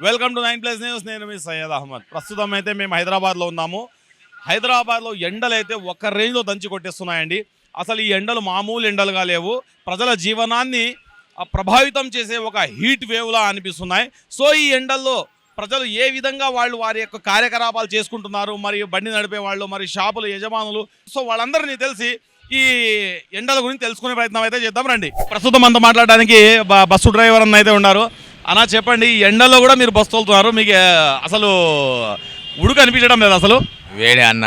Welcome to 9+ news. నేను మీ సయ్యద్ అహ్మద్. ప్రస్తుతం అయితే మేము హైదరాబాద్లో ఉన్నాము. హైదరాబాద్లో ఎండలు అయితే ఒక రేంజ్లో దంచి కొట్టేస్తున్నాయండి. అసలు ఈ ఎండలు మామూలు ఎండలుగా లేవు. ప్రజల జీవనాన్ని ప్రభావితం చేసే ఒక హీట్ వేవ్లా అనిపిస్తున్నాయి. సో ఈ ఎండల్లో ప్రజలు ఏ విధంగా వాళ్ళు వారి యొక్క కార్యకలాపాలు చేసుకుంటున్నారు, మరియు బండి నడిపే వాళ్ళు, మరి షాపుల యజమానులు, సో వాళ్ళందరినీ తెలిసి ఈ ఎండల గురించి తెలుసుకునే ప్రయత్నం అయితే చేద్దాం రండి. ప్రస్తుతం అంతా మాట్లాడడానికి బస్సు డ్రైవర్ అన్న అయితే ఉన్నారు. అన్నా చెప్పండి, ఈ ఎండల్లో కూడా మీరు బస్సు తోలుతున్నారు, మీకు అసలు ఉడుకు అనిపించడం లేదు? అసలు వేడి అన్న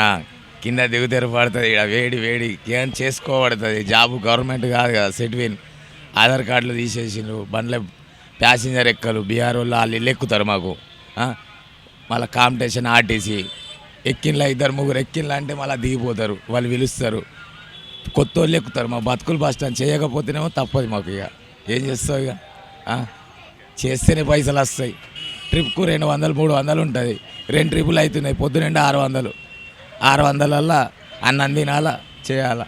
కింద దిగుతెరు పడుతుంది, ఇక్కడ వేడి వేడి ఏం చేసుకోబడుతుంది. జాబు గవర్నమెంట్ కాదు కదా, సెట్విన్ ఆధార్ కార్డులు తీసేసిండ్రు. బండ్ల ప్యాసింజర్ ఎక్కలు బీఆర్ వాళ్ళు ఇల్లు ఎక్కుతారు మాకు. మళ్ళీ కాంపిటీషన్ ఆర్టీసీ ఎక్కిన్లా 2-3 ఎక్కిన్లా అంటే మళ్ళీ దిగిపోతారు, వాళ్ళు పిలుస్తారు, కొత్త వాళ్ళు ఎక్కుతారు. మా బతుకులు బస్ స్టాండ్ చేయకపోతేనేమో తప్పదు మాకు. ఇక ఏం చేస్తావు? ఇక చేస్తేనే పైసలు వస్తాయి. ట్రిప్కు 200-300 ఉంటుంది. 2 ట్రిప్పులు అవుతున్నాయి. పొద్దునంటే 600 అన్నం తినాలా, చేయాలా.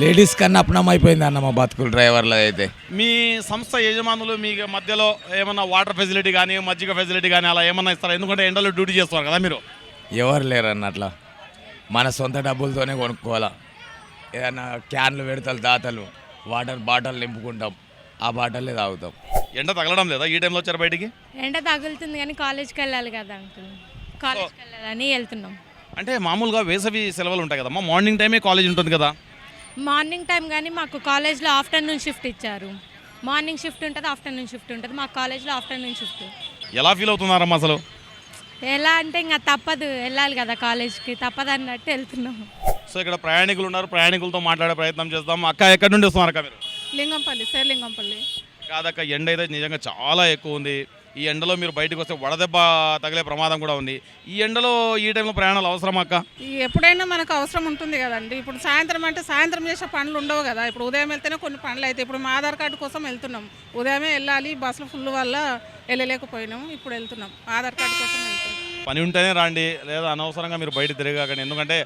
లేడీస్ కన్నా అప్నం అయిపోయింది అన్న మా బతుకులు డ్రైవర్లు అయితే. మీ సంస్థ యజమానులు మీ మధ్యలో ఏమన్నా వాటర్ ఫెసిలిటీ కానీ, మజ్జిగ ఫెసిలిటీ కానీ అలా ఏమన్నా ఇస్తారా? ఎందుకంటే ఎండలో డ్యూటీ చేస్తున్నారు కదా మీరు. ఎవరు లేరు అన్న అట్లా. మన సొంత డబ్బులతోనే కొనుక్కోవాలా. ఏదన్నా క్యాన్లు పెడతారు దాతలు, వాటర్ బాటిల్ నింపుకుంటాం, ఆ బాటిల్లే తాగుతాం. ఎండ తగలడం లేదా ఈ టైంలో వచ్చారు బయటికి? ఎండ తగులుతుంది కానీ కాలేజ్కి వెళ్ళాలి కదా అంకుల్, కాలేజ్కి వెళ్ళాలని వెళ్తున్నాం. అంటే మామూలుగా వేసవి సెలవులు ఉంటాయి కదమ్మా, మార్నింగ్ టైమే కాలేజ్ ఉంటుంది కదా. మార్నింగ్ టైం కానీ మాకు కాలేజ్లో ఆఫ్టర్నూన్ షిఫ్ట్ ఇచ్చారు. మార్నింగ్ షిఫ్ట్ ఉంటుంది, ఆఫ్టర్నూన్ షిఫ్ట్ ఉంటుంది. మాకు కాలేజ్లో ఆఫ్టర్నూన్ షిఫ్ట్. ఎలా ఫీల్ అవుతున్నారమ్మా అసలు? ఎలా అంటే ఇంకా తప్పదు, వెళ్ళాలి కదా కాలేజ్కి, తప్పదు అన్నట్టు వెళ్తున్నాము. సో ఇక్కడ ప్రయాణికులు ఉన్నారు, ప్రయాణికులతో మాట్లాడే ప్రయత్నం చేస్తాం. అక్క ఎక్కడి నుండి వస్తున్నారు అక్క మీరు? లింగంపల్లి, సార్ లింగంపల్లి. కాదక్క, ఎండ అయితే నిజంగా చాలా ఎక్కువ ఉంది. ఈ ఎండలో మీరు బయటకు వస్తే వడదెబ్బ తగిలే ప్రమాదం కూడా ఉంది. ఈ ఎండలో ఈ టైంలో ప్రయాణాలు అవసరమా అక్క? ఎప్పుడైనా మనకు అవసరం ఉంటుంది కదండి. ఇప్పుడు సాయంత్రం అంటే సాయంత్రం చేసే పనులు ఉండవు కదా. ఇప్పుడు ఉదయం వెళ్తేనే కొన్ని పనులు అయితే, ఇప్పుడు మా ఆధార్ కార్డు కోసం వెళ్తున్నాం. ఉదయమే వెళ్ళాలి, బస్సులు ఫుల్ వల్ల వెళ్ళలేకపోయినాం. ఇప్పుడు వెళ్తున్నాం, ఆధార్ కార్డు కోసం వెళ్తున్నాం. పని ఉంటేనే రండి, లేదా అనవసరంగా మీరు బయట తిరగకండి. ఎందుకంటే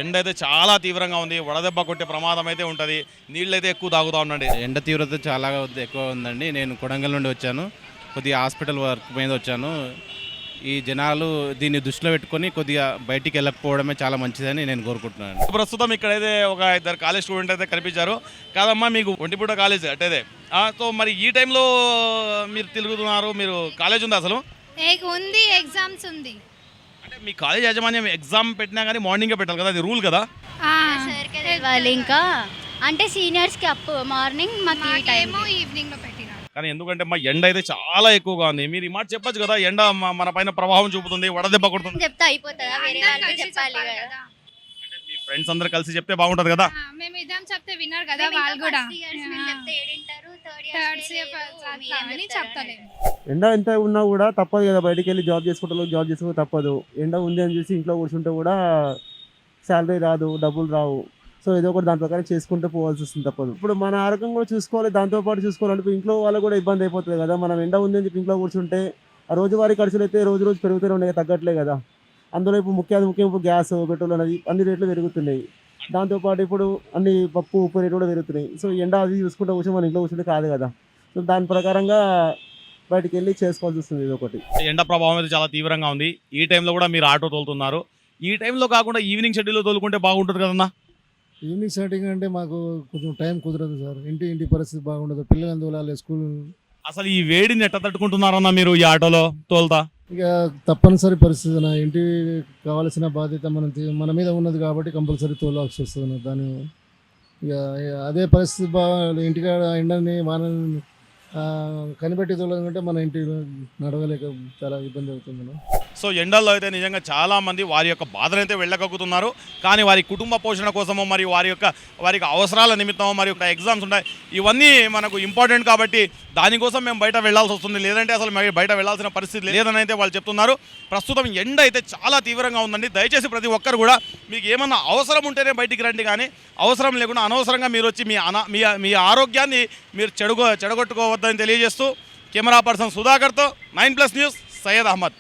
ఎండ అయితే చాలా తీవ్రంగా ఉంది, వడదెబ్బ కొట్టే ప్రమాదం అయితే ఉంటుంది. నీళ్ళు అయితే ఎక్కువ తాగుతూ ఉండండి. ఎండ తీవ్రత చాలా ఎక్కువ ఉందండి. నేను కొడంగల్ నుండి వచ్చాను, కొద్దిగా హాస్పిటల్ వర్క్ మీద వచ్చాను. ఈ జనాలు దీన్ని దృష్టిలో పెట్టుకొని కొద్దిగా బయటికి వెళ్ళకపోవడమే చాలా మంచిదని నేను కోరుకుంటున్నాను. ప్రస్తుతం ఇక్కడైతే ఒక 2 కాలేజ్ స్టూడెంట్ అయితే కనిపించారు. కాదమ్మా, మీకు ఒంటిపూట కాలేజ్ అట్టేదే. సో మరి ఈ టైంలో మీరు తిరుగుతున్నారు, మీరు కాలేజ్ ఉందా అసలు? ఉంది, ఎగ్జామ్స్ ఉంది. అంటే మీ కాలేజ్ యాజమాన్యం ఎగ్జామ్ పెట్టినా కానీ మార్నింగే పెట్టాలి కదా, అది రూల్ కదా. సార్కే తెలియాలి. ఇంకా అంటే సీనియర్స్కి అప్ మార్నింగ్, మాకు ఈవినింగ్ లో పెట్టినారు. కానీ ఎందుకంటే మా ఎండ అయితే చాలా ఎక్కువగా ఉంది. మీరు ఈ మాట చెప్పచ్చు కదా, ఎండ మన పైన ప్రభావం చూపుతుంది, వడదెబ్బ కొడుతుంది చెప్తే అయిపోతుందా? వేరే వాళ్ళకి చెప్పాలి కదా. అంటే మీ ఫ్రెండ్స్ అందరు కలిసి చెప్తే బాగుంటది కదా. మేము ఇద్దాం చెప్తే విన్నారు కదా వాళ్ళు కూడా. ఎండ ఎంత ఉన్నా కూడా తప్పదు కదా, బయటికి వెళ్ళి జాబ్ చేసుకుంటే తప్పదు. ఎండ ఉంది అని చూసి ఇంట్లో కూర్చుంటే కూడా శాలరీ రాదు, డబ్బులు రావు. సో ఏదో ఒకటి దాని ప్రకారం చేసుకుంటూ పోవాల్సి వస్తుంది, తప్పదు. ఇప్పుడు మన ఆరోగ్యం కూడా చూసుకోవాలి, దాంతోపాటు చూసుకోవాలంటే ఇంట్లో వాళ్ళకు కూడా ఇబ్బంది అయిపోతుంది కదా. మనం ఎండ ఉంది అని చెప్పి ఇంట్లో కూర్చుంటే ఆ రోజువారీ ఖర్చులు అయితే రోజు పెరుగుతూనే ఉన్నాయి, తగ్గట్లే కదా. అందులో ఇప్పుడు ముఖ్యం ఇప్పుడు గ్యాస్, పెట్రోల్ అనేది అన్ని రేట్లు పెరుగుతున్నాయి. దాంతోపాటు ఇప్పుడు అన్ని పప్పు, ఉప్పు రేట్లు కూడా పెరుగుతున్నాయి. సో ఎండ అది చూసుకుంటే కూర్చొని మన ఇంట్లో కూర్చుంటే కాదు కదా. సో దాని ప్రకారంగా బయటికి వెళ్ళి చేసుకోవాల్సి వస్తుంది ఇది ఒకటి. ఎండ ప్రభావం అయితే చాలా తీవ్రంగా ఉంది. ఈ టైంలో కూడా మీరు ఆటో తోలుతున్నారు. ఈ టైంలో కాకుండా ఈవినింగ్ షెడ్యూల్లో తోలుకుంటే బాగుంటుంది కదన్నా. ఈవినింగ్ స్టార్టింగ్ అంటే మాకు కొంచెం టైం కుదరదు సార్. ఇంటి పరిస్థితి బాగుండదు, పిల్లలను తోలాలి స్కూల్. అసలు ఈ వేడిని ఎట్ట తట్టుకుంటున్నారన్నా మీరు ఈ ఆటోలో తోలుతా? ఇక తప్పనిసరి పరిస్థితి, నా ఇంటి కావాల్సిన బాధ్యత మన మీద ఉన్నది కాబట్టి కంపల్సరీ తోలాల్సి వస్తుంది. దాని ఇక అదే పరిస్థితి ఇంటికాడ ఎండని వానని కనిపెట్టి తోలాలంటే మన ఇంటి నడవలేక చాలా ఇబ్బంది అవుతుంది. సో ఎండల్లో అయితే నిజంగా చాలామంది వారి యొక్క బాధనైతే వెళ్ళగక్కుతున్నారు. కానీ వారి కుటుంబ పోషణ కోసమో, మరియు వారికి అవసరాల నిమిత్తమో, మరియు ఎగ్జామ్స్ ఉంటాయి, ఇవన్నీ మనకు ఇంపార్టెంట్ కాబట్టి దానికోసం మేము బయట వెళ్లాల్సి వస్తుంది. లేదంటే అసలు బయట వెళ్లాల్సిన పరిస్థితి లేదని అయితే వాళ్ళు చెప్తున్నారు. ప్రస్తుతం ఎండ అయితే చాలా తీవ్రంగా ఉందండి. దయచేసి ప్రతి ఒక్కరు కూడా మీకు ఏమన్నా అవసరం ఉంటేనే బయటికి రండి, కానీ అవసరం లేకుండా అనవసరంగా మీరు వచ్చి మీ ఆరోగ్యాన్ని మీరు చెడగొట్టుకోవద్దని తెలియజేస్తూ కెమెరా పర్సన్ సుధాకర్తో 9+ న్యూస్ సయ్యద్ అహ్మద్.